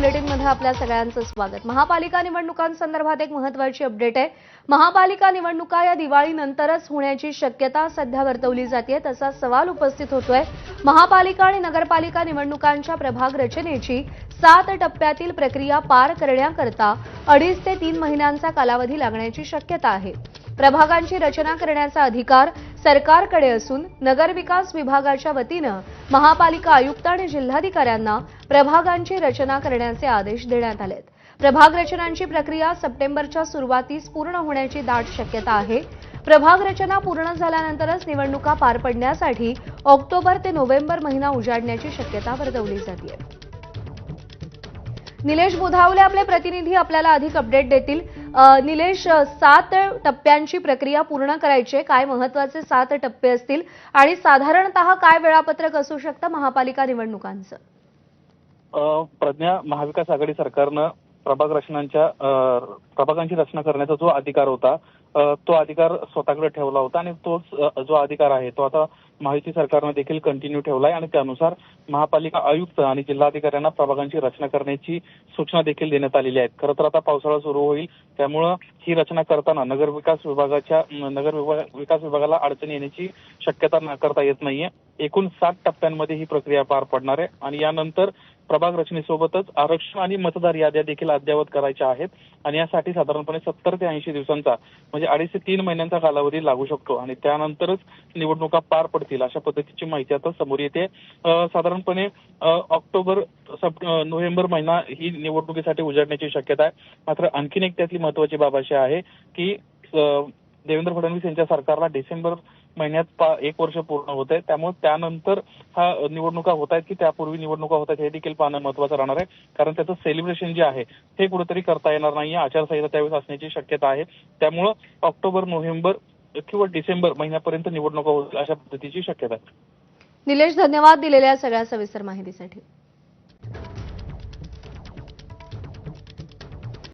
बुलेटिनमध्ये आपल्या सगळ्यांचं स्वागत। महापालिका निवडणुकांसंदर्भात एक महत्त्वाची अपडेट आहे। महापालिका निवडणुका या दिवाळीनंतरच होण्याची शक्यता सध्या वर्तवली जाते। तसा सवाल उपस्थित होतोय। महापालिका आणि नगरपालिका निवडणुकांच्या प्रभाग रचनेची 7 टप्प्यातील प्रक्रिया पार करण्याकरता 2.5 ते 3 महिन्यांचा कालावधी लागण्याची शक्यता आहे। प्रभागांची रचना करण्याचा अधिकार सरकारकडे असून नगरविकास विभागाच्या वतीनं महापालिका आयुक्त आणि जिल्हाधिकाऱ्यांना प्रभागांची रचना करण्याचे आदेश देण्यात आलेत। प्रभाग रचनांची प्रक्रिया सप्टेंबरच्या सुरुवातीस पूर्ण होण्याची दाट शक्यता आहे। प्रभाग रचना पूर्ण झाल्यानंतरच निवडणुका पार पडण्यासाठी ऑक्टोबर ते नोव्हेंबर महिना उजाडण्याची शक्यता वर्तवली जाते। निलेश बोधावले आपले प्रतिनिधी आपल्याला अधिक अपडेट देतील। निलेश, 7 टप्प्यांची प्रक्रिया पूर्ण करायची, काय महत्त्वाचे 7 टप्पे असतील आणि साधारणतः काय वेळापत्रक असू शकतं महापालिका निवडणुकांचं? प्रज्ञा, महाविकास आघाडी सरकारनं प्रभागांची रचना करण्याचा जो अधिकार होता तो अधिकार स्वतःकडे ठेवला होता आणि तोच जो अधिकार आहे तो आता महायुती सरकारने देखील कंटिन्यू ठेवलाय आणि त्यानुसार महापालिका आयुक्त आणि जिल्हाधिकाऱ्यांना प्रभागांची रचना करण्याची सूचना देखील देण्यात आलेली आहेत। खरं तर आता पावसाळा सुरू होईल, त्यामुळं ही रचना करताना नगर विकास विभागाला अडचणी येण्याची शक्यता नाकारता येत नाहीये। एकूण 7 टप्प्यांमध्ये ही प्रक्रिया पार पडणार आहे आणि यानंतर प्रभाग रचनेसोबतच आरक्षण आणि मतदार याद्या देखील अद्ययावत करायच्या आहेत आणि यासाठी साधारणपणे 70 ते 80 दिवसांचा म्हणजे 2.5 ते 3 महिन्यांचा कालावधी लागू शकतो आणि त्यानंतरच निवडणुका पार पडतील अशा पद्धतीची माहिती आता समोर येते। साधारणपणे नोव्हेंबर महिना ही निवडणुकीसाठी उजाडण्याची शक्यता आहे। मात्र आणखीन एक त्यातली महत्त्वाची बाब अशी आहे की देवेंद्र फडणवीस यांच्या सरकारला डिसेंबर महिन्यात 1 वर्ष पूर्ण होत आहे, त्यामुळे त्यानंतर हा निवडणुका होत आहेत की त्यापूर्वी निवडणुका होत आहेत हे देखील पाहणं महत्त्वाचं राहणार आहे, कारण त्याचं सेलिब्रेशन जे आहे ते कुठेतरी करता येणार नाहीये। आचारसंहिता त्यावेळेस असण्याची शक्यता आहे, त्यामुळं ऑक्टोबर, नोव्हेंबर किंवा डिसेंबर महिन्यापर्यंत निवडणुका होतील अशा पद्धतीची शक्यता आहे। निलेश, धन्यवाद दिलेल्या सगळ्या सविस्तर माहितीसाठी।